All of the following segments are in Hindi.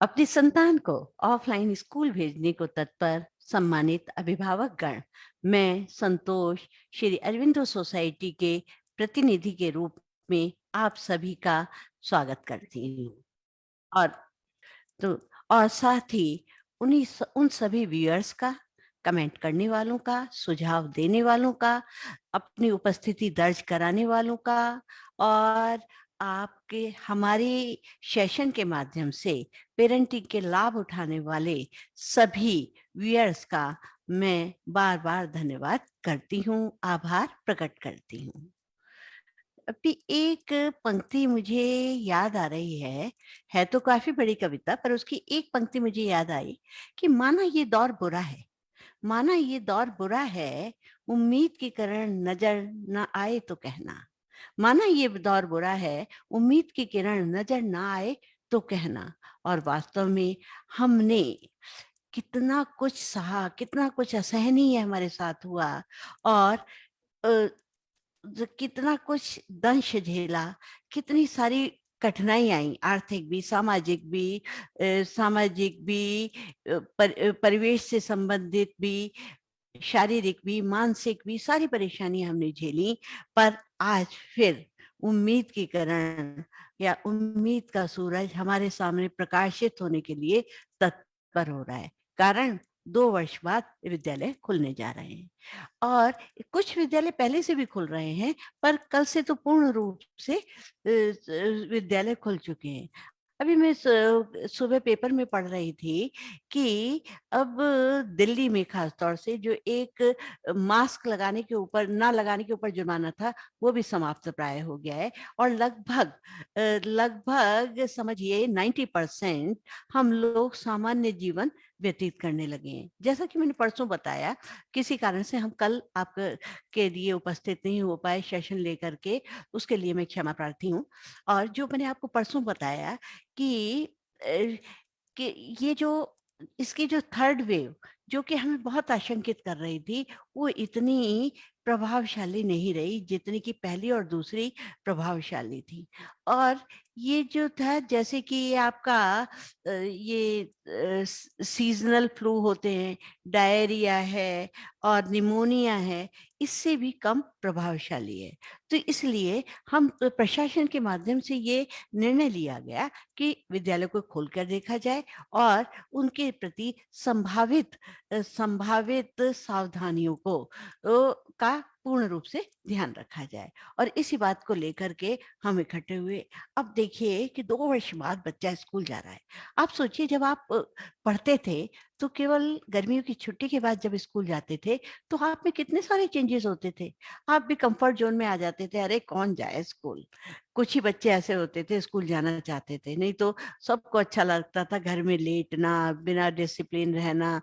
अपनी संतान को ऑफलाइन स्कूल भेजने को तत्पर सम्मानित अभिभावक गण, मैं संतोष श्री अरविंदो सोसाइटी के प्रतिनिधि के रूप में आप सभी का स्वागत करती हूँ। और तो और साथ ही उन सभी व्यूअर्स का, कमेंट करने वालों का, सुझाव देने वालों का, अपनी उपस्थिति दर्ज कराने वालों का, और आपके हमारे सेशन के माध्यम से पेरेंटिंग के लाभ उठाने वाले सभी व्यूअर्स का मैं बार बार धन्यवाद करती हूँ, आभार प्रकट करती हूँ। अभी एक पंक्ति मुझे याद आ रही है तो काफी बड़ी कविता, पर उसकी एक पंक्ति मुझे याद आई कि माना ये दौर बुरा है, माना ये दौर बुरा है, उम्मीद की किरण नजर न आए तो कहना। माना ये दौर बुरा है, उम्मीद की किरण नजर न आए तो कहना। और वास्तव में हमने कितना कुछ सहा, कितना कुछ असहनीय हमारे साथ हुआ, और अ, कितना कुछ दंश झेला, कितनी सारी कठिनाई आई, आर्थिक भी, सामाजिक भी, सामाजिक भी, परिवेश से संबंधित भी, शारीरिक भी, मानसिक भी, सारी परेशानियां हमने झेली। पर आज फिर उम्मीद की किरण या उम्मीद का सूरज हमारे सामने प्रकाशित होने के लिए तत्पर हो रहा है। कारण 2 वर्ष बाद विद्यालय खुलने जा रहे हैं, और कुछ विद्यालय पहले से भी खुल रहे हैं, पर कल से तो पूर्ण रूप से विद्यालय खुल चुके हैं। अभी मैं सुबह पेपर में पढ़ रही थी कि अब दिल्ली में खास तौर से जो एक मास्क लगाने के ऊपर, ना लगाने के ऊपर जुर्माना था, वो भी समाप्त प्राय हो गया है। और लगभग समझिए 90% हम लोग सामान्य जीवन व्यतीत करने लगे हैं। जैसा कि मैंने परसों बताया, किसी कारण से हम कल आप के लिए उपस्थित नहीं हो पाए सेशन लेकर के, उसके लिए मैं क्षमा प्रार्थी हूँ। और जो मैंने आपको परसों बताया कि अ, कि ये जो इसकी जो थर्ड वेव, जो कि हमें बहुत आशंकित कर रही थी, वो इतनी प्रभावशाली नहीं रही जितनी कि पहली और दूसरी प्रभावशाली थी। और ये जो था, जैसे कि ये आपका ये सीजनल फ्लू होते हैं, डायरिया है और निमोनिया है, इससे भी कम प्रभावशाली है। तो इसलिए हम प्रशासन के माध्यम से ये निर्णय लिया गया कि विद्यालय को खोलकर देखा जाए और उनके प्रति संभावित सावधानियों को का पूर्ण रूप से ध्यान रखा जाए। और इसी बात को लेकर के हम इकट्ठे हुए। अब देखिए कि 2 वर्ष बाद बच्चा स्कूल जा रहा है। आप सोचिए, जब आप पढ़ते थे तो केवल गर्मियों की छुट्टी के बाद जब स्कूल जाते थे तो आप में कितने सारे चेंजेस होते थे। आप भी कंफर्ट जोन में आ जाते थे, अरे कौन जाए स्कूल। कुछ ही बच्चे ऐसे होते थे स्कूल जाना चाहते थे, नहीं तो सबको अच्छा लगता था घर में लेटना, बिना डिसिप्लिन रहना,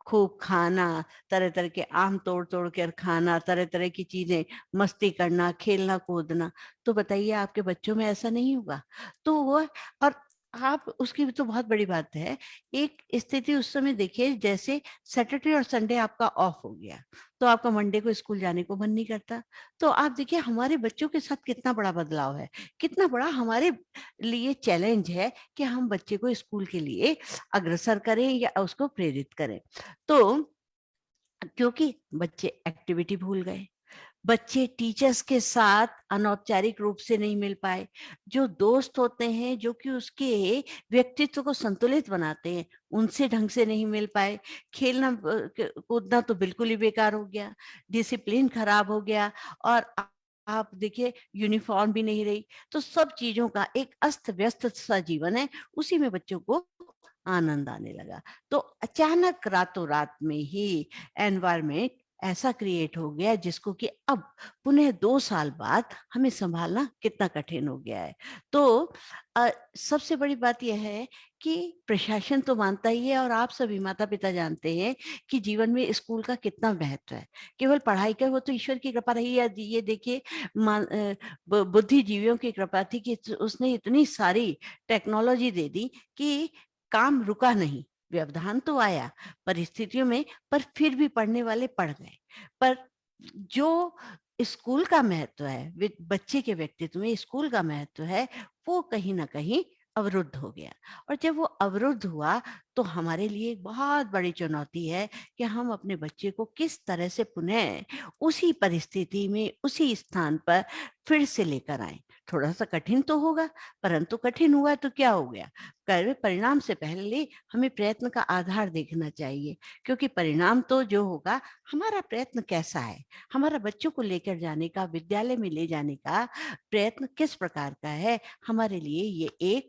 खूब खाना, तरह तरह के आम तोड़ तोड़ कर खाना, तरह तरह की चीजें, मस्ती करना, खेलना कूदना। तो बताइए आपके बच्चों में ऐसा नहीं होगा? तो वो, और आप उसकी भी तो बहुत बड़ी बात है, एक स्थिति उस समय देखिए, जैसे सैटरडे और संडे आपका ऑफ हो गया तो आपका मंडे को स्कूल जाने को मन नहीं करता। तो आप देखिए हमारे बच्चों के साथ कितना बड़ा बदलाव है, कितना बड़ा हमारे लिए चैलेंज है कि हम बच्चे को स्कूल के लिए अग्रसर करें या उसको प्रेरित करें। तो क्योंकि बच्चे एक्टिविटी भूल गए, बच्चे टीचर्स के साथ अनौपचारिक रूप से नहीं मिल पाए, जो दोस्त होते हैं जो कि उसके व्यक्तित्व को संतुलित बनाते हैं, उनसे ढंग से नहीं मिल पाए, खेलना कूदना तो बिल्कुल ही बेकार हो गया, डिसिप्लिन खराब हो गया। और आप देखिए यूनिफॉर्म भी नहीं रही। तो सब चीजों का एक अस्त व्यस्त सा जीवन है, उसी में बच्चों को आनंद आने लगा। तो अचानक रातों रात में ही एनवायरमेंट ऐसा क्रिएट हो गया जिसको कि अब पुनः 2 साल बाद हमें संभालना कितना कठिन हो गया है। तो सबसे बड़ी बात यह है कि प्रशासन तो मानता ही है, और आप सभी माता पिता जानते हैं कि जीवन में स्कूल का कितना महत्व है। केवल पढ़ाई का वो तो ईश्वर की कृपा रही है। ये देखिए, बुद्धिजीवियों की कृपा थी कि उसने इतनी सारी टेक्नोलॉजी दे दी कि काम रुका नहीं। व्यवधान तो आया परिस्थितियों में, पर फिर भी पढ़ने वाले पढ़ गए। पर जो स्कूल का महत्व है, बच्चे के व्यक्तित्व में स्कूल का महत्व है, वो कहीं ना कहीं अवरुद्ध हो गया। और जब वो अवरुद्ध हुआ तो हमारे लिए एक बहुत बड़ी चुनौती है कि हम अपने बच्चे को किस तरह से पुनः उसी परिस्थिति में, उसी स्थान पर फिर से लेकर आए। थोड़ा सा कठिन तो होगा, परंतु कठिन हुआ तो क्या हो गया? परिणाम से पहले हमें प्रयत्न का आधार देखना चाहिए, क्योंकि परिणाम तो जो होगा, हमारा प्रयत्न कैसा है, हमारा बच्चों को लेकर जाने का, विद्यालय में ले जाने का प्रयत्न किस प्रकार का है, हमारे लिए ये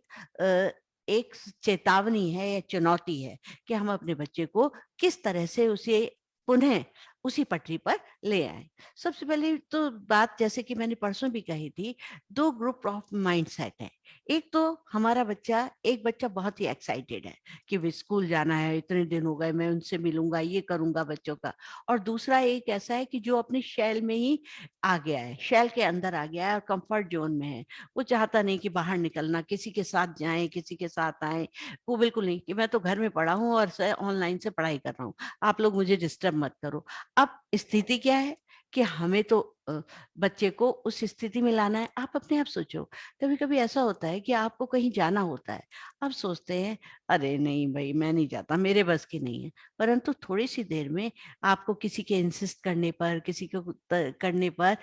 अ, एक चेतावनी है या चुनौती है कि हम अपने बच्चे को किस तरह से उसे पुनः उसी पटरी पर ले आए। सबसे पहले तो बात, जैसे कि मैंने परसों भी कही थी, 2 ग्रुप ऑफ माइंडसेट है। एक तो हमारा बच्चा, एक बच्चा बहुत ही एक्साइटेड है कि वे स्कूल जाना है, इतने दिन हो गए, मैं उनसे मिलूंगा, ये करूंगा बच्चों का। और दूसरा एक ऐसा है कि जो अपनी शैल में ही आ गया है, शैल के अंदर आ गया है और कंफर्ट जोन में है। वो चाहता नहीं कि बाहर निकलना, किसी के साथ जाएं, किसी के साथ आए। वो बिल्कुल नहीं कि मैं तो घर में पढ़ा हूँ और ऑनलाइन से पढ़ाई कर रहा हूँ, आप लोग मुझे डिस्टर्ब मत करो। अब स्थिति क्या है कि हमें तो बच्चे को उस स्थिति में लाना है। आप अपने आप सोचो, कभी कभी ऐसा होता है कि आपको कहीं जाना होता है, आप सोचते हैं अरे नहीं भाई मैं नहीं जाता, मेरे बस की नहीं है। परंतु थोड़ी सी देर में आपको किसी के इंसिस्ट करने पर, किसी को करने पर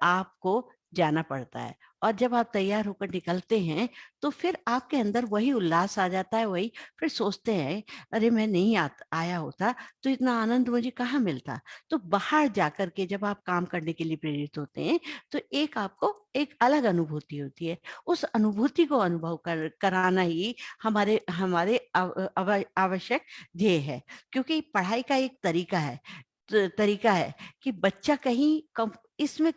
आपको जाना पड़ता है। और जब आप तैयार होकर निकलते हैं तो फिर आपके अंदर वही उल्लास आ जाता है, वही फिर सोचते हैं अरे मैं नहीं आया होता तो इतना आनंद मुझे कहाँ मिलता। तो बाहर जाकर के जब आप काम करने के लिए प्रेरित होते हैं तो एक आपको एक अलग अनुभूति होती है। उस अनुभूति को अनुभव कराना ही हमारे हमारे आवश्यक ध्येय है। क्योंकि पढ़ाई का एक तरीका है कि बच्चा कहीं इसमें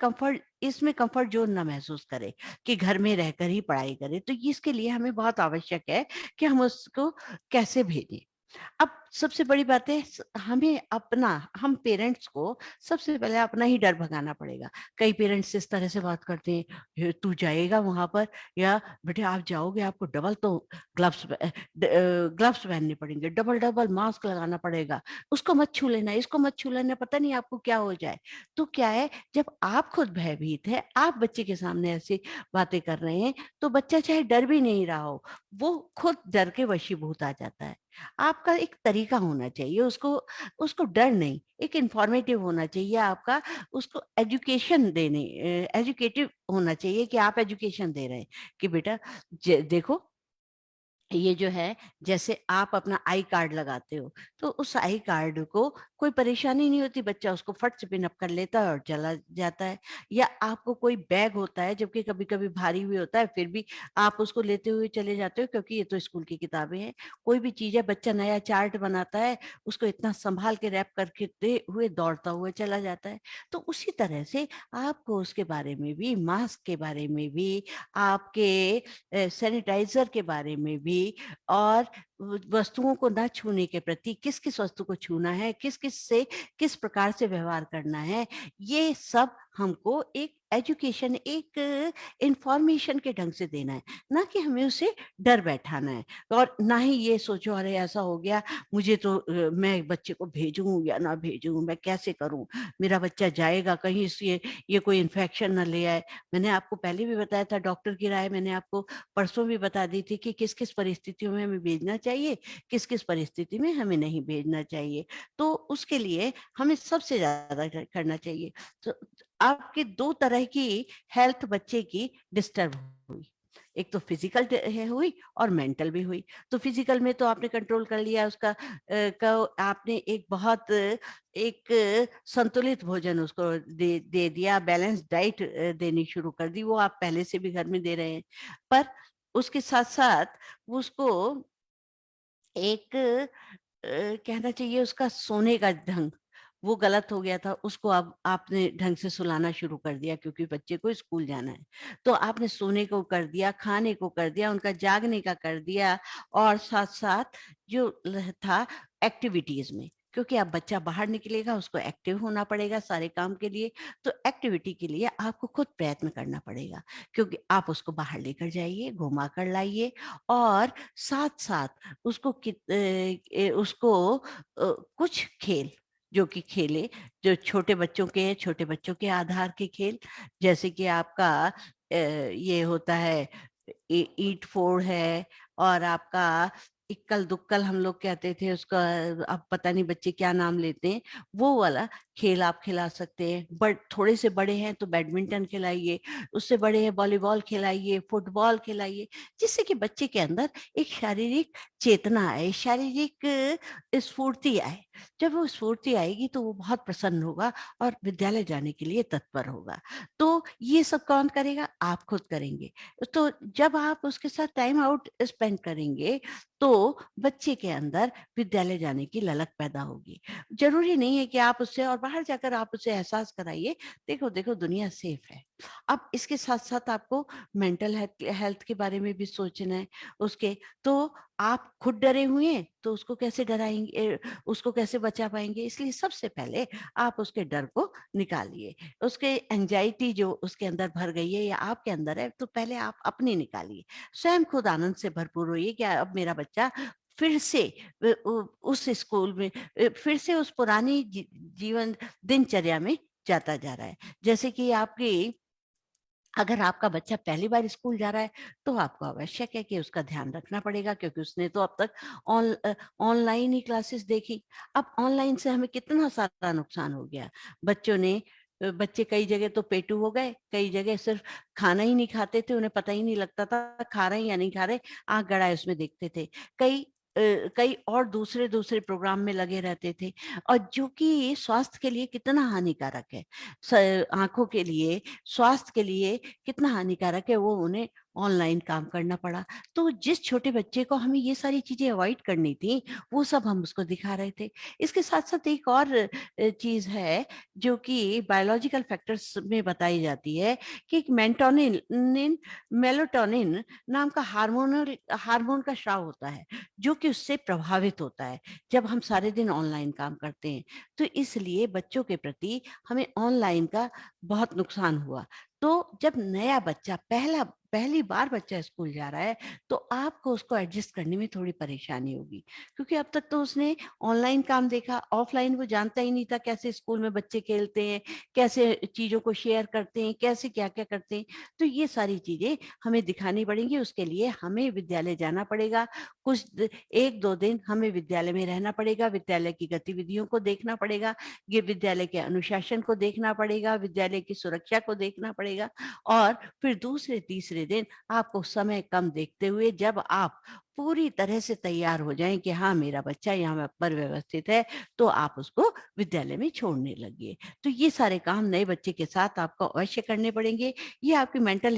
कंफर्ट जोन ना महसूस करे, कि घर में रहकर ही पढ़ाई करे। तो इसके लिए हमें बहुत आवश्यक है कि हम उसको कैसे भेजें। अब सबसे बड़ी बात है, हमें अपना, हम पेरेंट्स को सबसे पहले अपना ही डर भगाना पड़ेगा। कई पेरेंट्स इस तरह से बात करते हैं, तू जाएगा वहां पर, या बेटे आप जाओगे आपको डबल तो ग्लव्स ग्लव्स पहनने पड़ेंगे, डबल डबल मास्क लगाना पड़ेगा, उसको मत छू लेना, इसको मत छू लेना, पता नहीं आपको क्या हो जाए। तो क्या है, जब आप खुद भयभीत है, आप बच्चे के सामने ऐसी बातें कर रहे हैं, तो बच्चा चाहे डर भी नहीं रहा हो, वो खुद डर के वशीभूत आ जाता है। आपका एक तरीका होना चाहिए, उसको उसको डर नहीं, एक इंफॉर्मेटिव होना चाहिए आपका, उसको एजुकेटिव होना चाहिए कि आप एजुकेशन दे रहे हैं कि बेटा देखो ये जो है, जैसे आप अपना आई कार्ड लगाते हो, तो उस आई कार्ड को कोई परेशानी नहीं होती, बच्चा उसको फट से पिन अप कर लेता है और चला जाता है। या आपको कोई बैग होता है, जबकि कभी कभी भारी भी होता है, फिर भी आप उसको लेते हुए चले जाते हो, क्योंकि ये तो स्कूल की किताबें हैं। कोई भी चीज है, बच्चा नया चार्ट बनाता है, उसको इतना संभाल के रैप करके हुए दौड़ता हुआ चला जाता है। तो उसी तरह से आपको उसके बारे में भी, मास्क के बारे में भी, आपके सैनिटाइजर के बारे में भी, और वस्तुओं को न छूने के प्रति, किस किस वस्तु को छूना है, किस किस से किस प्रकार से व्यवहार करना है, ये सब हमको एक एजुकेशन, एक इंफॉर्मेशन के ढंग से देना है, ना कि हमें उसे डर बैठाना है। और ना ही ये सोचो अरे ऐसा हो गया, मुझे तो मैं बच्चे को भेजूं या ना भेजूं, मैं कैसे करूं, मेरा बच्चा जाएगा कहीं इसलिए ये कोई इन्फेक्शन ना ले आए। मैंने आपको पहले भी बताया था, डॉक्टर की राय मैंने आपको परसों भी बता दी थी कि किस किस परिस्थितियों में हमें भेजना चाहिए, किस किस परिस्थिति में हमें नहीं भेजना चाहिए। तो उसके लिए हमें सबसे ज्यादा करना चाहिए। तो आपके दो तरह की हेल्थ बच्चे की डिस्टर्ब हुई, एक तो फिजिकल हुई और मेंटल भी हुई। तो फिजिकल में तो आपने कंट्रोल कर लिया उसका, आपने एक बहुत एक संतुलित भोजन उसको दे दिया, बैलेंस डाइट देनी शुरू कर दी, वो आप पहले से भी घर में दे रहे हैं। पर उसके साथ साथ उसको एक कहना चाहिए, उसका सोने का ढंग वो गलत हो गया था, उसको अब आपने ढंग से सुलाना शुरू कर दिया, क्योंकि बच्चे को स्कूल जाना है। तो आपने सोने को कर दिया, खाने को कर दिया, उनका जागने का कर दिया, और साथ साथ जो था एक्टिविटीज में, क्योंकि अब बच्चा बाहर निकलेगा, उसको एक्टिव होना पड़ेगा सारे काम के लिए। तो एक्टिविटी के लिए आपको खुद प्रयत्न करना पड़ेगा, क्योंकि आप उसको बाहर लेकर जाइए, घुमा कर लाइए, और साथ साथ उसको कुछ खेल जो कि खेले, जो छोटे बच्चों के हैं, छोटे बच्चों के आधार के खेल, जैसे कि आपका ये होता है ईंट फोड़ है, और आपका इक्कल दुक्कल हम लोग कहते थे उसका, अब पता नहीं बच्चे क्या नाम लेते हैं, वो वाला खेल आप खिला सकते हैं। बट थोड़े से बड़े हैं तो बैडमिंटन खिलाइए, उससे बड़े हैं वॉलीबॉल खिलाइए, फुटबॉल खिलाइए, जिससे कि बच्चे के अंदर एक शारीरिक चेतना आए, शारीरिक स्फूर्ति आए। जब वो स्फूर्ति आएगी तो वो बहुत प्रसन्न होगा और विद्यालय जाने के लिए तत्पर होगा। तो ये सब कौन करेगा? आप खुद करेंगे। तो जब आप उसके साथ टाइम आउट स्पेंड करेंगे तो बच्चे के अंदर विद्यालय जाने की ललक पैदा होगी। जरूरी नहीं है कि आप उससे, और बाहर जाकर आप उसे एहसास कराइए, देखो देखो दुनिया सेफ है। अब इसके साथ साथ आपको मेंटल हेल्थ के बारे में भी सोचना है उसके। तो आप खुद डरे हुए हैं तो उसको कैसे डराएंगे, उसको कैसे बचा पाएंगे? इसलिए सबसे पहले आप उसके डर को निकालिए, उसके एंजाइटी जो उसके अंदर भर गई है या आपके अंदर है, तो पहले आप अपनी निकालिए। स्वयं खुद आनंद से भरपूर होइए कि अब मेरा बच्चा फिर से उस स्कूल में, फिर से उस पुरानी जीवन दिनचर्या में जाता जा रहा है। जैसे कि आपकी, अगर आपका बच्चा पहली बार स्कूल जा रहा है तो आपको आवश्यक है कि उसका ध्यान रखना पड़ेगा, क्योंकि उसने तो अब तक ऑनलाइन ही क्लासेस देखी। अब ऑनलाइन से हमें कितना सारा नुकसान हो गया। बच्चे कई जगह तो पेटू हो गए, कई जगह सिर्फ खाना ही नहीं खाते थे, उन्हें पता ही नहीं लगता था खा रहे हैं या नहीं खा रहे, आंख गड़ाए उसमें देखते थे। कई और दूसरे दूसरे प्रोग्राम में लगे रहते थे, और जो कि स्वास्थ्य के लिए कितना हानिकारक है। आंखों के लिए, स्वास्थ्य के लिए कितना हानिकारक है, वो उन्हें ऑनलाइन काम करना पड़ा। तो जिस छोटे बच्चे को हमें ये सारी चीजें अवॉइड करनी थी, वो सब हम उसको दिखा रहे थे। इसके साथ साथ एक और चीज है जो कि बायोलॉजिकल फैक्टर्स में बताई जाती है, कि मेलाटोनिन नाम का हार्मोन का स्राव होता है, जो कि उससे प्रभावित होता है जब हम सारे दिन ऑनलाइन काम करते हैं। तो इसलिए बच्चों के प्रति हमें ऑनलाइन का बहुत नुकसान हुआ। तो जब नया बच्चा, पहली बार बच्चा स्कूल जा रहा है, तो आपको उसको एडजस्ट करने में थोड़ी परेशानी होगी, क्योंकि अब तक तो उसने ऑनलाइन काम देखा, ऑफलाइन वो जानता ही नहीं था कैसे स्कूल में बच्चे खेलते हैं, कैसे चीजों को शेयर करते हैं, कैसे क्या क्या करते हैं। तो ये सारी चीजें हमें दिखानी पड़ेंगी। उसके लिए हमें विद्यालय जाना पड़ेगा, एक दो दिन हमें विद्यालय में रहना पड़ेगा, विद्यालय की गतिविधियों को देखना पड़ेगा, ये विद्यालय के अनुशासन को देखना पड़ेगा, विद्यालय की सुरक्षा को देखना पड़ेगा। और फिर दूसरे तीसरे दिन आपको समय कम देखते हुए, जब आप पूरी तरह से तैयार हो जाएं कि हाँ मेरा बच्चा यहाँ पर व्यवस्थित है, तो आप उसको विद्यालय में छोड़ने लगिए। तो ये सारे काम नए बच्चे के साथ आपको अवश्य करने पड़ेंगे। ये आपकी मेंटल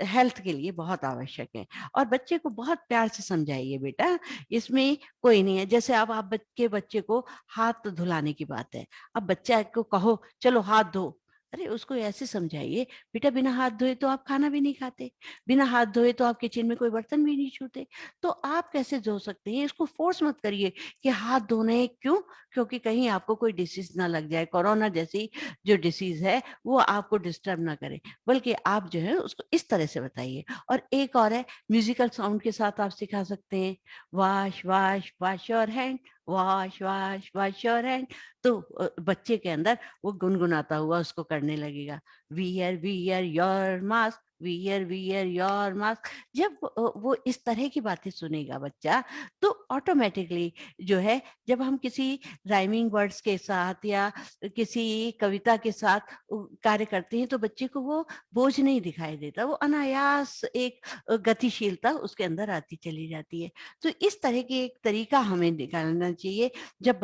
हेल्थ के लिए बहुत आवश्यक है। और बच्चे को बहुत प्यार से समझाइए, बेटा इसमें कोई नहीं है। जैसे अब आप बच्चे को हाथ धुलाने की बात है, अब बच्चा को कहो चलो हाथ धो, अरे उसको ऐसे समझाइए, बेटा बिना हाथ धोए तो आप खाना भी नहीं खाते, बिना हाथ धोए तो आप किचन में कोई बर्तन भी नहीं छूते। तो आप कैसे धो सकते हैं? इसको फोर्स मत करिए कि हाथ धोने हैं। क्यों? क्योंकि कहीं आपको कोई डिसीज ना लग जाए, कोरोना जैसी जो डिसीज है वो आपको डिस्टर्ब ना करे, बल्कि आप जो है उसको इस तरह से बताइए। और एक और है, म्यूजिकल साउंड के साथ आप सिखा सकते हैं, wash wash wash your hand, wash wash wash your hand. तो बच्चे के अंदर वो गुनगुनाता हुआ उसको करने लगेगा, wear your mask, wear your mask. जब वो इस तरह की बातें सुनेगा बच्चा, तो ऑटोमेटिकली जो है, जब हम किसी राइमिंग वर्ड्स के साथ या किसी कविता के साथ कार्य करते हैं, तो बच्चे को वो बोझ नहीं दिखाई देता, वो अनायास एक गतिशीलता उसके अंदर आती चली जाती है। तो इस तरह की एक तरीका हमें निकालना चाहिए। जब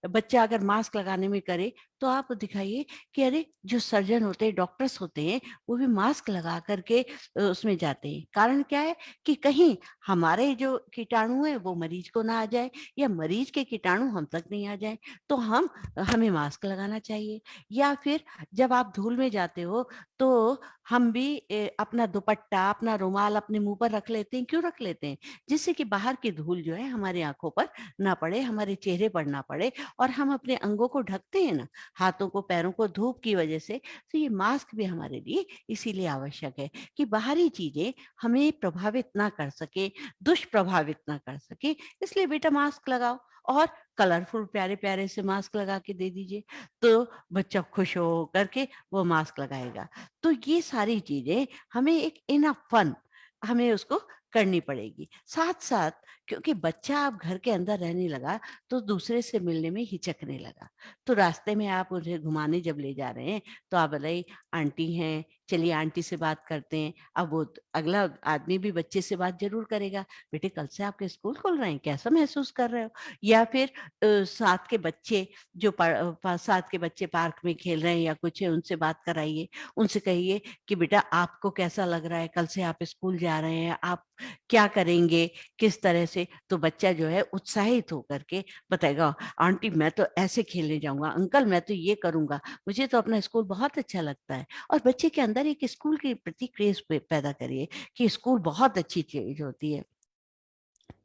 बच्चा अगर मास्क लगाने में करे, तो आप दिखाइए कि अरे जो सर्जन होते हैं, डॉक्टर्स होते हैं, वो भी मास्क लगा करके उसमें जाते हैं। कारण क्या है? कि कहीं हमारे जो कीटाणु है वो मरीज को ना आ जाए, या मरीज के कीटाणु हम तक नहीं आ जाए। तो हमें मास्क लगाना चाहिए। या फिर जब आप धूल में जाते हो, तो हम भी अपना दुपट्टा, अपना रुमाल अपने मुंह पर रख लेते हैं। क्यों रख लेते हैं? जिससे कि बाहर की धूल जो है हमारी आंखों पर ना पड़े, हमारे चेहरे पर ना पड़े, और हम अपने अंगों को ढकते हैं ना, हाथों को, पैरों को धूप की वजह से, तो ये मास्क भी हमारे लिए इसीलिए आवश्यक है कि बाहरी चीजें हमें प्रभावित ना कर सके, दुष्प्रभावित ना कर सके। इसलिए बेटा मास्क लगाओ, और कलरफुल प्यारे प्यारे से मास्क लगा के दे दीजिए, तो बच्चा खुश हो करके वो मास्क लगाएगा। तो ये सारी चीजें हमें एक इनफ फन हमें उसको करनी पड़ेगी। साथ साथ, क्योंकि बच्चा अब घर के अंदर रहने लगा, तो दूसरे से मिलने में हिचकने लगा। तो रास्ते में आप उन्हें घुमाने जब ले जा रहे हैं, तो आप बताइए, आंटी हैं, चलिए आंटी से बात करते हैं। अब वो अगला आदमी भी बच्चे से बात जरूर करेगा, बेटे कल से आपके स्कूल खुल रहे हैं, कैसा महसूस कर रहे हो? या फिर साथ के बच्चे जो साथ के बच्चे पार्क में खेल रहे हैं या कुछ है, उनसे बात कराइए। उनसे कहिए कि बेटा आपको कैसा लग रहा है, कल से आप स्कूल जा रहे हैं, आप क्या करेंगे, किस तरह से? तो बच्चा जो है उत्साहित होकर के बताएगा, आंटी मैं तो ऐसे खेलने जाऊंगा, अंकल मैं तो ये करूंगा, मुझे तो अपना स्कूल बहुत अच्छा लगता है। और बच्चे के अंदर एक स्कूल के प्रति क्रेज पैदा करिए कि स्कूल बहुत अच्छी चीज होती है।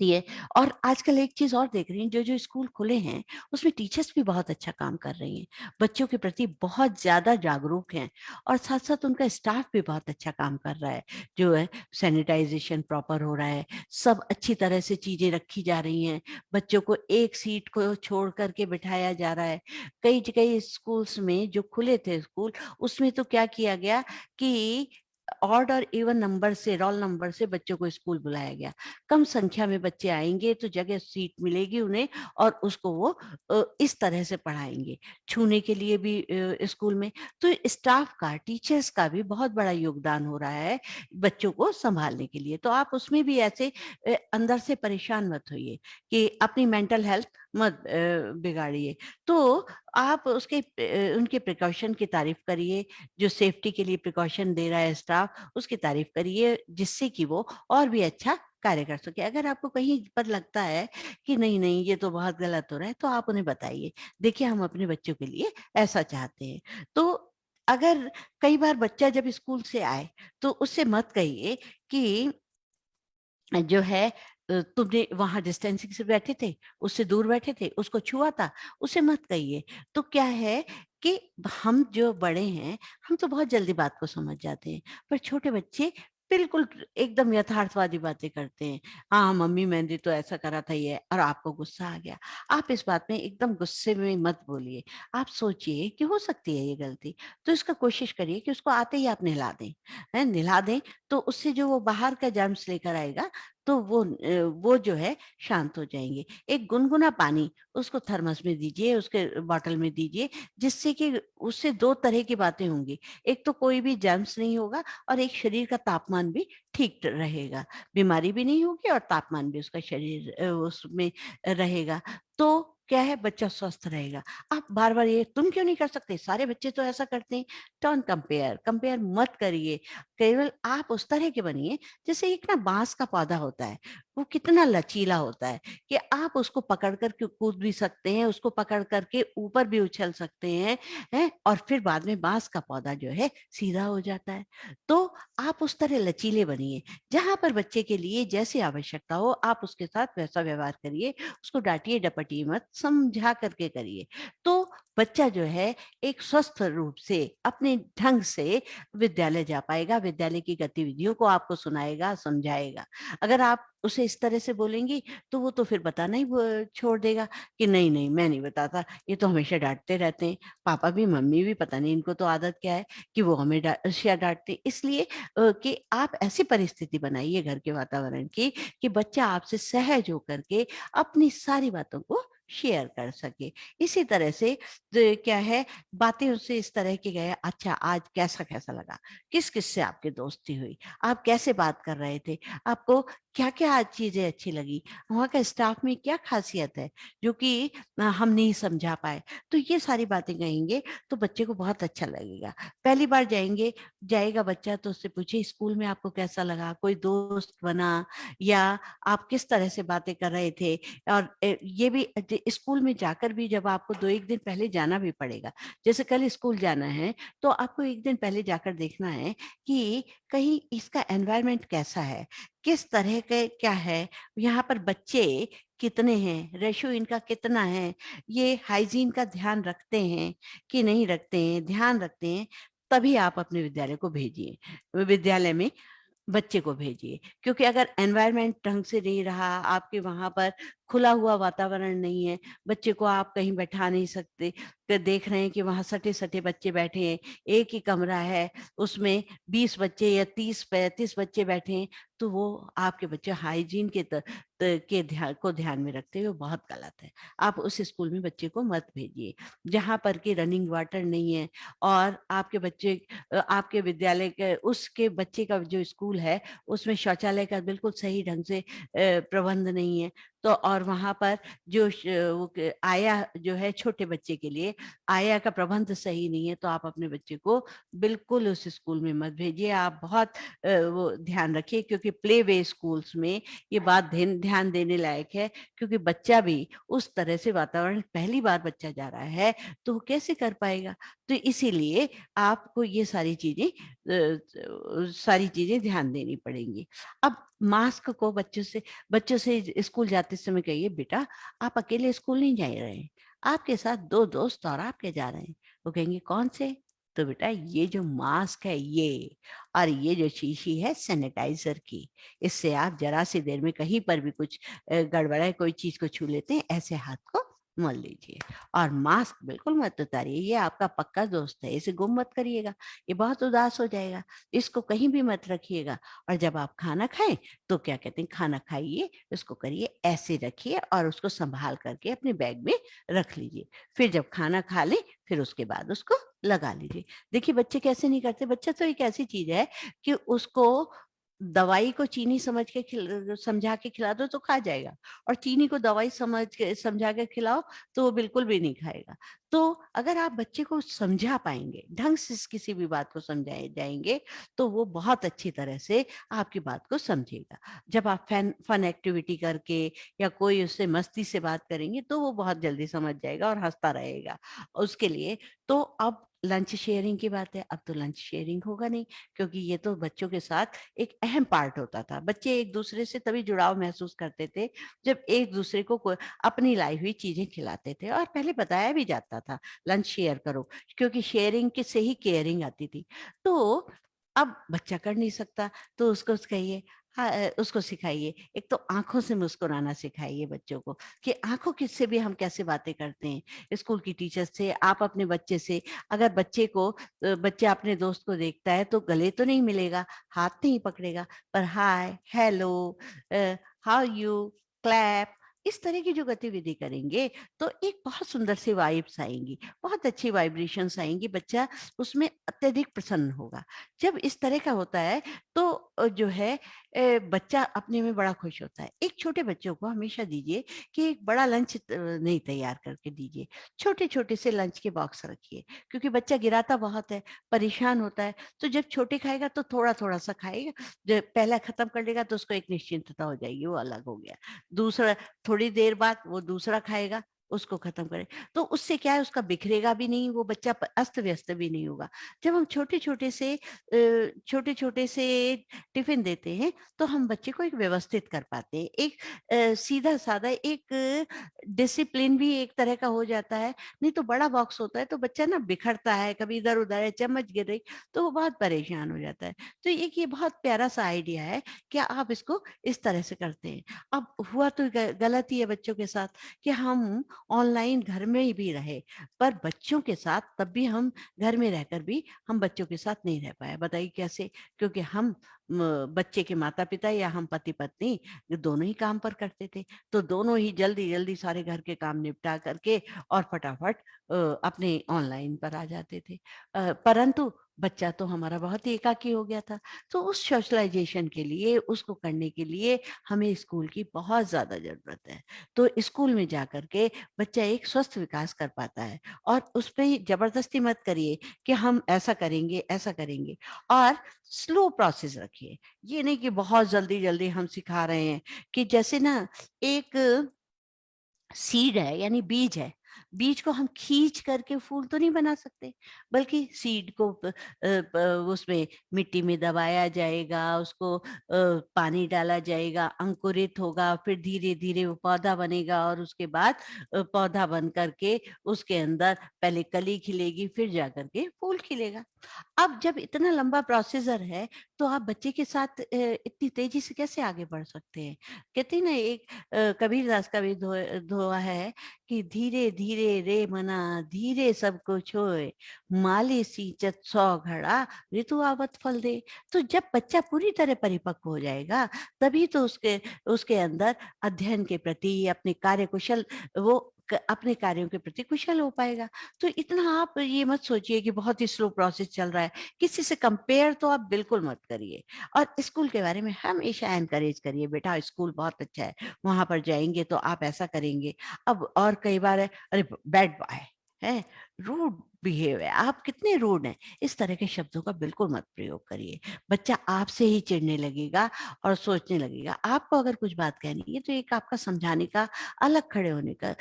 है। और आजकल एक चीज और देख रही हैं, जो जो स्कूल खुले हैं उसमें टीचर्स भी बहुत अच्छा काम कर रही हैं, बच्चों के प्रति बहुत ज्यादा जागरूक हैं, और साथ साथ उनका स्टाफ भी बहुत अच्छा काम कर रहा है। जो है सैनिटाइजेशन प्रॉपर हो रहा है, सब अच्छी तरह से चीजें रखी जा रही हैं, बच्चों को एक सीट को छोड़ करके बिठाया जा रहा है। कई कई स्कूल्स में जो खुले थे स्कूल, उसमें तो क्या किया गया कि ऑड और इवन नंबर से, रोल नंबर से बच्चों को स्कूल बुलाया गया। कम संख्या में बच्चे आएंगे तो जगह सीट मिलेगी उन्हें, और उसको वो इस तरह से पढ़ाएंगे, छूने के लिए भी स्कूल में। तो स्टाफ का, टीचर्स का भी बहुत बड़ा योगदान हो रहा है बच्चों को संभालने के लिए। तो आप उसमें भी ऐसे अंदर से परेशान मत होइए कि अपनी मेंटल हेल्थ मत बिगाड़िए। तो आप उनके प्रिकॉशन की तारीफ करिए, जो सेफ्टी के लिए प्रिकॉशन दे रहा है स्टाफ, उसकी तारीफ करिए, जिससे कि वो और भी अच्छा कार्य कर सके। अगर आपको कहीं पर लगता है कि नहीं नहीं ये तो बहुत गलत हो रहा है, तो आप उन्हें बताइए, देखिए हम अपने बच्चों के लिए ऐसा चाहते हैं। तो अगर कई बार बच्चा जब स्कूल से आए, तो उससे मत कहिए कि जो है तुमने वहां डिस्टेंसिंग से बैठे थे, उससे दूर बैठे थे, उसको छुआ था, उसे मत कहिए। तो क्या है कि हम जो बड़े हैं, हम तो बहुत जल्दी बात को समझ जाते हैं, पर छोटे बच्चे बिल्कुल एकदम यथार्थवादी बातें करते हैं। हाँ मम्मी मैंने तो ऐसा करा था ये, और आपको गुस्सा आ गया। आप इस बात में एकदम गुस्से में मत बोलिए, आप सोचिए कि हो सकती है ये गलती, तो इसका कोशिश करिए कि उसको आते ही आप नहला दें। है नहला दें, तो उससे जो वो बाहर का जर्म्स लेकर आएगा, तो वो जो है शांत हो जाएंगे। एक गुनगुना पानी उसको थर्मस में दीजिए, उसके बॉटल में दीजिए, जिससे कि उससे दो तरह की बातें होंगी। एक तो कोई भी जर्म्स नहीं होगा, और एक शरीर का तापमान भी ठीक रहेगा, बीमारी भी नहीं होगी और तापमान भी उसका शरीर उसमें रहेगा। तो क्या है, बच्चा स्वस्थ रहेगा। आप बार बार ये तुम क्यों नहीं कर सकते, सारे बच्चे तो ऐसा करते हैं, डोंट कंपेयर, कंपेयर मत करिए। केवल आप उस तरह के बनिए, जैसे एक ना बांस का पौधा होता है, वो कितना लचीला होता है कि आप उसको पकड़ कर के कूद भी सकते हैं, उसको पकड़ करके ऊपर भी उछल सकते हैं, और फिर बाद में बांस का पौधा जो है सीधा हो जाता है। तो आप उस तरह लचीले बनिए, जहां पर बच्चे के लिए जैसी आवश्यकता हो आप उसके साथ वैसा व्यवहार करिए, उसको डांटिए डपटिए मत, समझा करके करिए। तो बच्चा जो है एक स्वस्थ रूप से अपने ढंग से विद्यालय जा पाएगा, विद्यालय की गतिविधियों को आपको सुनाएगा, समझाएगा। अगर आप उसे इस तरह से बोलेंगी, तो वो तो फिर बताना ही छोड़ देगा कि नहीं नहीं मैं नहीं बताता, ये तो हमेशा डांटते रहते हैं, पापा भी मम्मी भी, पता नहीं इनको तो आदत क्या है कि वो हमें हमेशा डांटते हैं। इसलिए कि आप ऐसी परिस्थिति बनाइए घर के वातावरण की कि बच्चा आपसे सहज होकर के अपनी सारी बातों को शेयर कर सके। इसी तरह से क्या है, बातें उससे इस तरह की गए, अच्छा आज कैसा कैसा लगा, किस किस से आपकी दोस्ती हुई, आप कैसे बात कर रहे थे, आपको क्या क्या आज चीजें अच्छी लगी, वहाँ का स्टाफ में क्या खासियत है जो कि हम नहीं समझा पाए। तो ये सारी बातें कहेंगे तो बच्चे को बहुत अच्छा लगेगा। पहली बार जाएगा बच्चा, तो उससे पूछिए स्कूल में आपको कैसा लगा, कोई दोस्त बना, या आप किस तरह से बातें कर रहे थे। और ये भी स्कूल में जाकर भी जब आपको दो एक दिन पहले जाना भी पड़ेगा, जैसे कल स्कूल जाना है, तो आपको एक दिन पहले जाकर देखना है कि कहीं इसका एनवायरनमेंट कैसा है, किस तरह के क्या है, यहाँ पर बच्चे कितने हैं, रेशियो इनका कितना है, ये हाइजीन का ध्यान रखते हैं कि नहीं रखते हैं, ध्यान रखते हैं, तभी आप अपने विद्यालय को भेजिए, विद्यालय में बच्चे को भेजिए। क्योंकि अगर एनवायरनमेंट ढंग से नहीं रहा, आपके वहाँ पर खुला हुआ वातावरण नहीं है, बच्चे को आप कहीं बैठा नहीं सकते, देख रहे हैं कि वहाँ सटे-सटे बच्चे बैठे हैं, एक ही कमरा है, उसमें 20 बच्चे या 30-35 बच्चे बैठे हैं, तो वो आपके बच्चे हाइजीन के ध्यान में रखते हुए बहुत गलत है। आप उस स्कूल में बच्चे को मत भेजिए, जहाँ पर कि रनिंग वाटर नहीं है और आपके बच्चे आपके विद्यालय के उसके बच्चे का जो स्कूल है, उसमें शौचालय का बिल्कुल सही ढंग से प्रबंध नहीं है। तो और वहाँ पर जो आया जो है छोटे बच्चे के लिए, आया का प्रबंध सही नहीं है, तो आप अपने बच्चे को बिल्कुल उस स्कूल में मत भेजिए। आप बहुत वो ध्यान रखिए, क्योंकि प्ले वे स्कूल्स में ये बात ध्यान देने लायक है, क्योंकि बच्चा भी उस तरह से वातावरण, पहली बार बच्चा जा रहा है, तो वो कैसे कर पाएगा? तो इसीलिए आपको ये सारी चीजें ध्यान देनी पड़ेंगी। अब मास्क को बच्चों से स्कूल जाते समय कहिए, बेटा आप अकेले स्कूल नहीं जा रहे हैं, आपके साथ 2 दोस्त और आपके जा रहे हैं। वो कहेंगे कौन से? तो बेटा ये जो मास्क है ये, और ये जो शीशी है सैनिटाइजर की, इससे आप जरा सी देर में कहीं पर भी कुछ गड़बड़ है, कोई चीज को छू लेते हैं, ऐसे हाथ को मल लीजिए। और मास्क बिल्कुल मत उतारिए, ये आपका पक्का दोस्त है, इसे गुम मत करिएगा, ये बहुत उदास हो जाएगा, इसको कहीं भी मत रखिएगा। और जब आप खाना खाएं तो क्या कहते हैं, खाना खाइए, उसको करिए ऐसे रखिए और उसको संभाल करके अपने बैग में रख लीजिए। फिर जब खाना खा ले, फिर उसके बाद उसको लगा लीजिए। देखिए बच्चे कैसे नहीं करते, बच्चा तो एक ऐसी चीज है कि उसको दवाई को चीनी समझा के खिला दो तो खा जाएगा, और चीनी को दवाई समझा के खिलाओ तो वो बिल्कुल भी नहीं खाएगा। तो अगर आप बच्चे को समझा पाएंगे, ढंग से किसी भी बात को समझाए जाएंगे, तो वो बहुत अच्छी तरह से आपकी बात को समझेगा। जब आप फन एक्टिविटी करके या कोई उससे मस्ती से बात करेंगे, तो वो बहुत जल्दी समझ जाएगा और हंसता रहेगा। उसके लिए तो अब लंच शेयरिंग की बात है, अब तो लंच शेयरिंग होगा नहीं, क्योंकि ये तो बच्चों के साथ एक अहम पार्ट होता था। बच्चे एक दूसरे से तभी जुड़ाव महसूस करते थे जब एक दूसरे को अपनी लाई हुई चीजें खिलाते थे, और पहले बताया भी जाता था लंच शेयर करो, क्योंकि शेयरिंग के से ही केयरिंग आती थी। तो अब बच्चा कर नहीं सकता, तो उसको कहिए, हाँ, उसको सिखाइए, एक तो आंखों से मुस्कुराना सिखाइए बच्चों को, कि आंखों की से भी हम कैसे बातें करते हैं स्कूल की टीचर से, आप अपने बच्चे से। अगर बच्चा अपने दोस्त को देखता है तो गले तो नहीं मिलेगा, हाथ नहीं पकड़ेगा, पर हाय, हेलो, हाउ यू, क्लैप, इस तरह की जो गतिविधि करेंगे, तो एक बहुत सुंदर सी वाइब्स आएंगी, बहुत अच्छी वाइब्रेशंस आएंगी, बच्चा उसमें अत्यधिक प्रसन्न होगा। जब इस तरह का होता है तो जो है बच्चा अपने में बड़ा खुश होता है। एक छोटे बच्चों को हमेशा दीजिए कि एक बड़ा लंच नहीं तैयार करके दीजिए, छोटे छोटे से लंच के बॉक्स रखिए, क्योंकि बच्चा गिराता बहुत है, परेशान होता है। तो जब छोटे खाएगा तो थोड़ा थोड़ा सा खाएगा, जब पहला खत्म कर लेगा तो उसको एक निश्चिंतता हो जाएगी, वो अलग हो गया। दूसरा, थोड़ी देर बाद वो दूसरा खाएगा, उसको खत्म करे, तो उससे क्या है, उसका बिखरेगा भी नहीं, वो बच्चा अस्त व्यस्त भी नहीं होगा। जब हम छोटे छोटे से टिफिन देते हैं, तो हम बच्चे को एक व्यवस्थित कर पाते हैं, एक सीधा साधा एक डिसिप्लिन भी एक तरह का हो जाता है। नहीं तो बड़ा बॉक्स होता है तो बच्चा ना बिखरता है, कभी इधर उधर है, चम्मच गिर रही, तो वो बहुत परेशान हो जाता है। तो एक ये बहुत प्यारा सा आइडिया है कि आप इसको इस तरह से करते हैं। अब हुआ तो गलत ही है बच्चों के साथ, कि हम ऑनलाइन घर में ही भी रहे, पर बच्चों के साथ तब भी हम घर में रहकर भी हम बच्चों के साथ नहीं रह पाए। बताइए कैसे? क्योंकि हम बच्चे के माता पिता या हम पति पत्नी दोनों ही काम पर करते थे, तो दोनों ही जल्दी जल्दी सारे घर के काम निपटा करके और फटाफट अपने ऑनलाइन पर आ जाते थे। परंतु बच्चा तो हमारा बहुत ही एकाकी हो गया था। तो उस सोशलाइजेशन के लिए, उसको करने के लिए हमें स्कूल की बहुत ज्यादा जरूरत है। तो स्कूल में जा करके बच्चा एक स्वस्थ विकास कर पाता है, और उस पर जबरदस्ती मत करिए कि हम ऐसा करेंगे ऐसा करेंगे, और स्लो प्रोसेस रखिए। ये नहीं कि बहुत जल्दी जल्दी हम सिखा रहे हैं, कि जैसे ना एक सीड है, यानी बीज है, बीज को हम खींच करके फूल तो नहीं बना सकते, बल्कि सीड को उसमें मिट्टी में दबाया जाएगा, उसको पानी डाला जाएगा, अंकुरित होगा, फिर धीरे धीरे वो पौधा बनेगा और उसके बाद पौधा बन करके उसके अंदर पहले कली खिलेगी, फिर जा करके फूल खिलेगा। अब जब इतना लंबा प्रोसीजर है, तो आप बच्चे के साथ इतनी तेजी से कैसे आगे बढ़ सकते हैं? कहते हैं ना, एक कबीरदास का भी दोहा है कि धीरे धीरे रे मना, धीरे सब कुछ होए, माली सींचत सौ घड़ा, ऋतु आवत फल दे। तो जब बच्चा पूरी तरह परिपक्व हो जाएगा, तभी तो उसके उसके अंदर अध्ययन के प्रति, अपने कार्य कुशल, वो अपने कार्यों के प्रति कुशल हो पाएगा। तो इतना आप ये मत सोचिए कि बहुत ही स्लो प्रोसेस चल रहा है, किसी से कंपेयर तो आप बिल्कुल मत करिए। और स्कूल के बारे में हमेशा एनकरेज करिए, बेटा स्कूल बहुत अच्छा है, वहां पर जाएंगे तो आप ऐसा करेंगे। अब और कई बार है, अरे बैड बॉय है, रूड बिहेव है, आप कितने रूड हैं, इस तरह के शब्दों का बिल्कुल मत प्रयोग करिए। बच्चा आपसे ही चिढ़ने लगेगा और सोचने लगेगा। आपको अगर कुछ बात कहनी है तो एक आपका समझाने का, अलग खड़े होने का,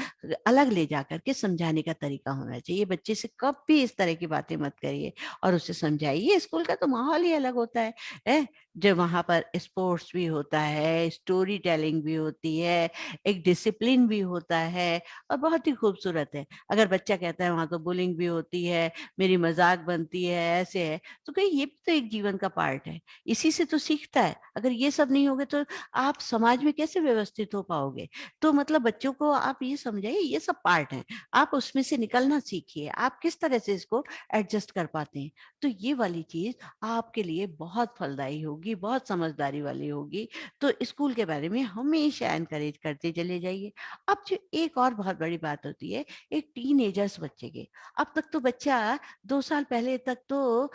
अलग ले जा करके समझाने का तरीका होना चाहिए। बच्चे से कभी इस तरह की बातें मत करिए और उसे समझाइए। स्कूल का तो माहौल ही अलग होता है? जब वहां पर स्पोर्ट्स भी होता है, स्टोरी टेलिंग भी होती है, एक डिसिप्लिन भी होता है और बहुत ही खूबसूरत है। अगर बच्चा कहता है वहां तो बुलिंग भी होती है, मेरी मजाक बनती है, ऐसे है, तो कहीं ये भी तो एक जीवन का पार्ट है, इसी से तो सीखता है। अगर ये सब नहीं होगे तो आप समाज में कैसे व्यवस्थित हो पाओगे? तो मतलब बच्चों को आप ये समझाइए, ये सब पार्ट है, आप उसमें से निकलना सीखिए, आप किस तरह से इसको एडजस्ट कर पाते हैं। तो ये वाली चीज आपके लिए बहुत फलदायी होगी, बहुत समझदारी वाली होगी। तो स्कूल के बारे में हमेशा एनकरेज करते चले जाइए। अब जो एक और बहुत बड़ी बात होती है, एक टीनेजर्स बच्चे के, अब तक तो बच्चा 2 साल पहले तक तो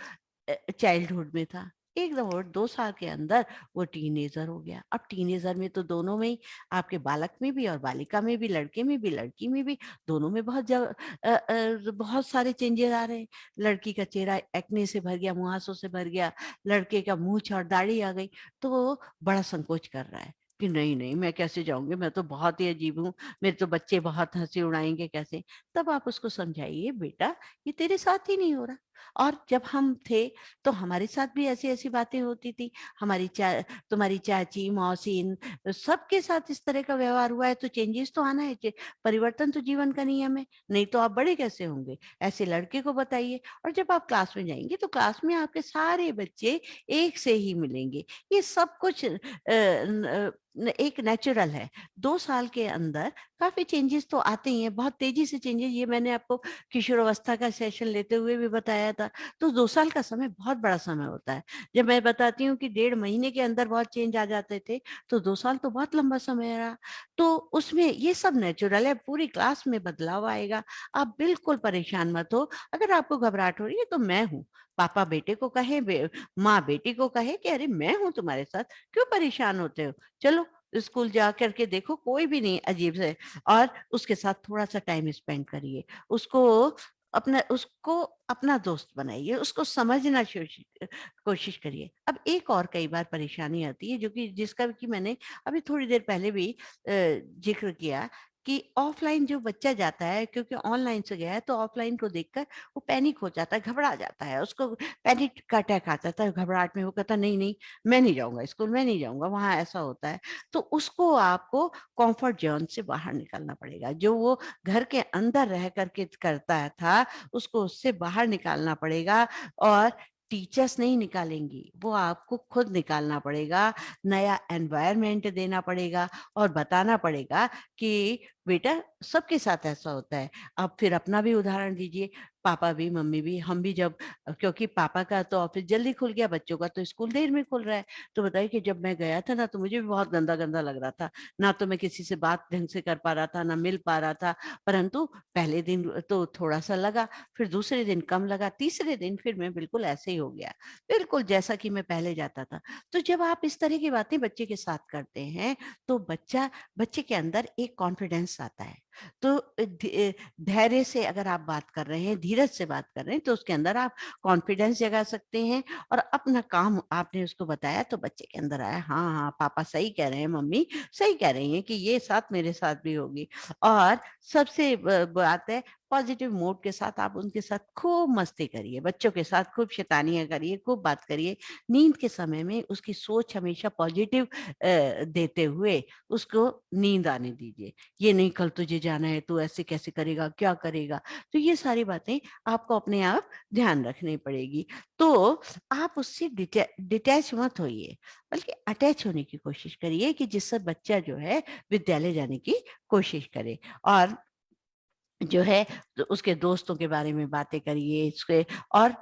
चाइल्डहुड में था, एकदम, और 2 साल के अंदर वो टीनेजर हो गया। अब टीनेजर में तो दोनों में ही, आपके बालक में भी और बालिका में भी, लड़के में भी लड़की में भी, दोनों में बहुत सारे चेंजेस आ रहे हैं। लड़की का चेहरा एक्ने से भर गया, मुहासों से भर गया, लड़के का मूंछ और दाढ़ी आ गई, तो वो बड़ा संकोच कर रहा है कि नहीं नहीं, मैं कैसे जाऊंगी, मैं तो बहुत ही अजीब हूँ, मेरे तो बच्चे बहुत हंसी उड़ाएंगे कैसे। तब आप उसको समझाइए, बेटा ये तेरे साथ ही नहीं हो रहा। और जब हम थे तो हमारे साथ भी ऐसी ऐसी बातें होती थी, हमारी तुम्हारी चाची, मौसी, सबके साथ इस तरह का व्यवहार हुआ है, तो चेंजेस तो आना है, परिवर्तन तो जीवन का नियम है, नहीं तो आप बड़े कैसे होंगे? ऐसे लड़के को बताइए। और जब आप क्लास में जाएंगे तो क्लास में आपके सारे बच्चे एक से ही मिलेंगे। ये सब कुछ एक नेचुरल है। 2 साल के अंदर काफी चेंजेस तो आते ही हैं, बहुत तेजी से चेंजेस। ये मैंने आपको किशोरावस्था का सेशन लेते हुए भी बताया था। तो 2 साल का समय बहुत बड़ा समय होता है। जब मैं बताती हूँ कि 1.5 महीने के अंदर बहुत चेंज आ जाते थे, तो 2 साल तो बहुत लंबा समय रहा। तो उसमें ये सब नेचुरल है, पूरी क्लास में बदलाव आएगा। आप बिल्कुल परेशान मत हो। अगर आपको घबराहट हो रही है तो मैं हूँ, पापा बेटे को कहे, माँ बेटी को कहे कि अरे मैं हूँ तुम्हारे साथ, क्यों परेशान होते हो, चलो स्कूल जा करके देखो, कोई भी नहीं अजीब से। और उसके साथ थोड़ा सा टाइम स्पेंड करिए, उसको उसको अपना दोस्त बनाइए, उसको समझना कोशिश करिए। अब एक और कई बार परेशानी आती है, जो कि जिसका कि मैंने अभी थोड़ी देर पहले भी जिक्र किया, कि ऑफलाइन जो बच्चा जाता है, क्योंकि ऑनलाइन से गया है, तो ऑफलाइन को देखकर वो पैनिक हो जाता है, घबरा जाता है, उसको पैनिक का अटैक आ जाता है। घबराहट में वो कहता नहीं नहीं, मैं नहीं जाऊंगा स्कूल, मैं नहीं जाऊंगा, वहां ऐसा होता है। तो उसको आपको कंफर्ट जोन से बाहर निकलना पड़ेगा। जो वो घर के अंदर रह करके करता था, उसको उससे बाहर निकालना पड़ेगा। और टीचर्स नहीं निकालेंगी, वो आपको खुद निकालना पड़ेगा, नया एनवायरनमेंट देना पड़ेगा और बताना पड़ेगा कि बेटा सबके साथ ऐसा होता है। अब फिर अपना भी उदाहरण दीजिए, पापा भी, मम्मी भी, हम भी जब, क्योंकि पापा का तो ऑफिस जल्दी खुल गया, बच्चों का तो स्कूल देर में खुल रहा है। तो बताइए कि जब मैं गया था ना, तो मुझे भी बहुत गंदा गंदा लग रहा था, ना तो मैं किसी से बात ढंग से कर पा रहा था, ना मिल पा रहा था। परंतु पहले दिन तो थोड़ा सा लगा, फिर दूसरे दिन कम लगा, तीसरे दिन फिर मैं बिल्कुल ऐसे ही हो गया, बिल्कुल जैसा कि मैं पहले जाता था। तो जब आप इस तरह की बातें बच्चे के साथ करते हैं, तो बच्चे के अंदर एक कॉन्फिडेंस आता है। तो धैर्य से अगर आप बात कर रहे हैं, धीरज से बात कर रहे हैं, तो उसके अंदर आप कॉन्फिडेंस जगा सकते हैं और अपना काम आपने उसको बताया तो बच्चे के अंदर आया, हाँ, हाँ, पापा सही कह रहे हैं, मम्मी सही कह रही हैं कि ये साथ मेरे साथ भी होगी। और सबसे बात है, पॉजिटिव मूड के साथ आप उनके साथ खूब मस्ती करिए, बच्चों के साथ खूब शैतानियाँ करिए, खूब बात करिए। नींद के समय में उसकी सोच हमेशा पॉजिटिव देते हुए उसको नींद आने दीजिए। ये नहीं कल तुझे जाना है, तू ऐसे कैसे करेगा, क्या करेगा? तो ये सारी बातें आपको अपने आप ध्यान रखनी पड़ेगी। तो आप उससे डिटैच मत होइए, बल्कि अटैच होने की कोशिश करिए कि जिससे बच्चा जो है विद्यालय जाने की कोशिश करे। और जो है तो उसके दोस्तों के बारे में बातें करिए इसके। और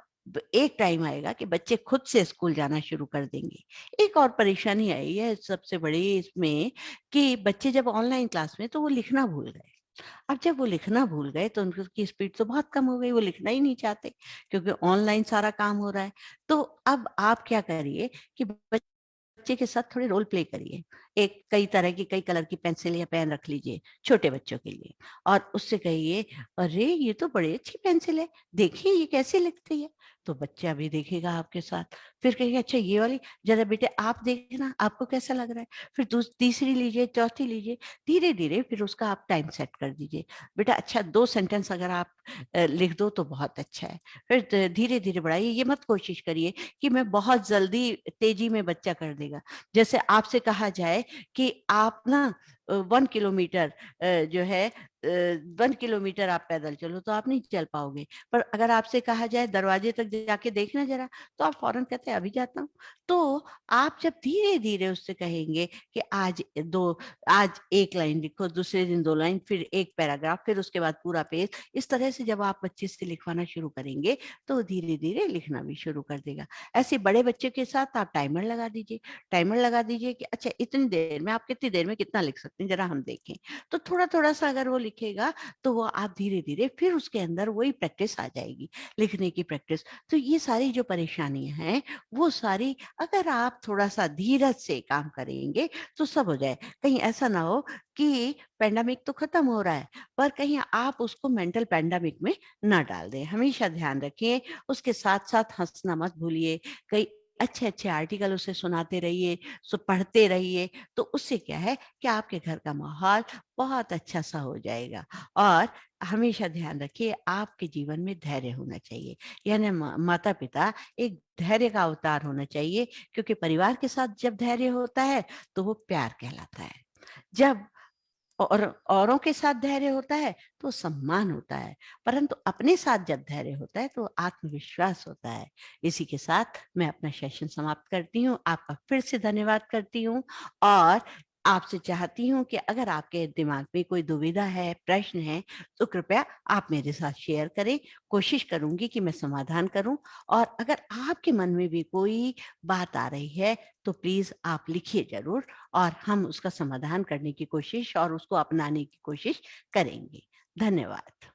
एक टाइम आएगा कि बच्चे खुद से स्कूल जाना शुरू कर देंगे। एक और परेशानी आई है सबसे बड़ी इसमें, कि बच्चे जब ऑनलाइन क्लास में तो वो लिखना भूल गए। अब जब वो लिखना भूल गए तो उनकी स्पीड तो बहुत कम हो गई, वो लिखना ही नहीं चाहते क्योंकि ऑनलाइन सारा काम हो रहा है। तो अब आप क्या करिए कि बच्चे के साथ थोड़े रोल प्ले करिए। एक कई तरह की कई कलर की पेंसिल या पेन रख लीजिए छोटे बच्चों के लिए, और उससे कहिए, अरे ये तो बड़ी अच्छी पेंसिल है, देखिए ये कैसे लिखती है। तो बच्चा भी देखेगा आपके साथ, फिर कहेगा अच्छा ये वाली जरा बेटे आप देखना आपको कैसा लग रहा है। फिर तीसरी लीजिए, चौथी लीजिए, धीरे धीरे फिर उसका आप टाइम सेट कर दीजिए। बेटा अच्छा 2 सेंटेंस अगर आप लिख दो तो बहुत अच्छा है। फिर धीरे धीरे बढ़ाइए, ये मत कोशिश करिए कि मैं बहुत जल्दी तेजी में बच्चा कर देगा। जैसे आपसे कहा जाए कि आप ना 1 किलोमीटर जो है 1 किलोमीटर आप पैदल चलो तो आप नहीं चल पाओगे। पर अगर आपसे कहा जाए दरवाजे तक जाके देखना जरा, तो आप फौरन कहते हैं अभी जाता हूँ। तो आप जब धीरे धीरे उससे कहेंगे कि आज 1 लाइन लिखो, दूसरे दिन 2 लाइन, फिर एक पैराग्राफ, फिर उसके बाद पूरा पेज, इस तरह से जब आप बच्चे से लिखवाना शुरू करेंगे तो धीरे धीरे लिखना भी शुरू कर देगा। ऐसे बड़े बच्चे के साथ आप टाइमर लगा दीजिए। टाइमर लगा दीजिए कि अच्छा इतनी देर में आप कितनी देर में कितना लिख सकते हैं जरा हम देखें। तो थोड़ा थोड़ा सा अगर वो लिखेगा तो वो आप धीरे धीरे फिर उसके अंदर वही प्रैक्टिस आ जाएगी, लिखने की प्रैक्टिस। तो ये सारी जो परेशानियां हैं वो सारी अगर आप थोड़ा सा धीरज से काम करेंगे तो सब हो जाए। कहीं ऐसा ना हो कि पेंडेमिक तो खत्म हो रहा है पर कहीं आप उसको मेंटल पेंडेमिक में ना डाल दें। हमेशा ध्यान रखिए, उसके साथ साथ हंसना मत भूलिए। कई अच्छे अच्छे आर्टिकल उसे सुनाते रहिए, पढ़ते रहिए। तो उससे क्या है कि आपके घर का माहौल बहुत अच्छा सा हो जाएगा। और हमेशा ध्यान रखिए आपके जीवन में धैर्य होना चाहिए, यानी माता पिता एक धैर्य का अवतार होना चाहिए, क्योंकि परिवार के साथ जब धैर्य होता है तो वो प्यार कहलाता है। जब और औरों के साथ धैर्य होता है तो सम्मान होता है, परंतु अपने साथ जब धैर्य होता है तो आत्मविश्वास होता है। इसी के साथ मैं अपना सेशन समाप्त करती हूँ, आपका फिर से धन्यवाद करती हूँ। और आपसे चाहती हूँ कि अगर आपके दिमाग में कोई दुविधा है, प्रश्न है, तो कृपया आप मेरे साथ शेयर करें। कोशिश करूंगी कि मैं समाधान करूं। और अगर आपके मन में भी कोई बात आ रही है तो प्लीज आप लिखिए जरूर, और हम उसका समाधान करने की कोशिश और उसको अपनाने की कोशिश करेंगे। धन्यवाद।